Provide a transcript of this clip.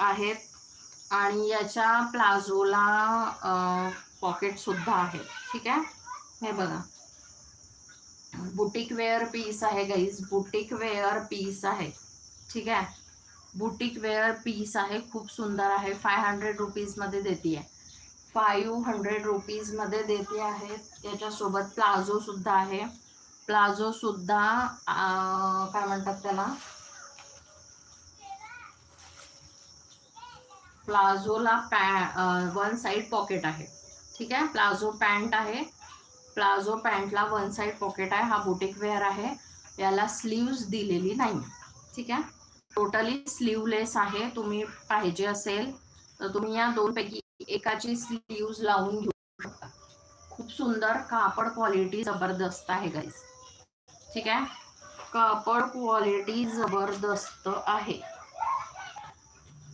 आहेत आणि याच्या प्लाझोला पॉकेट सुद्धा आहे. ठीक आहे, हे बघा बुटीक वेअर पीस आहे गाईज, बुटीक वेअर पीस आहे. ठीक आहे, बुटीक वेअर पीस आहे, खूप सुंदर आहे. 500 रुपीजमध्ये देते आहे, 500 रुपीजमध्ये देते आहे. त्याच्यासोबत प्लाझो सुद्धा आहे. प्लाझो सुद्धा काय म्हणतात त्याला, प्लाझोला वन साइड पॉकेट आहे. ठीक आहे, प्लाझो पॅन्ट आहे, प्लाझो पॅन्टला वन साइड पॉकेट आहे. हा बुटीक वेअर आहे, याला स्लीव्ज दिलेली नाही. ठीक आहे, टोटली स्लीवलेस आहे. तुम्ही पाहिजे असेल तर तुम्ही या दोनपैकी एकाची स्लीव्ज लावून घेऊ शकता. खूप सुंदर, कापड क्वालिटी जबरदस्त आहे गाईज. ठीक आहे, कापड क्वालिटी जबरदस्त आहे.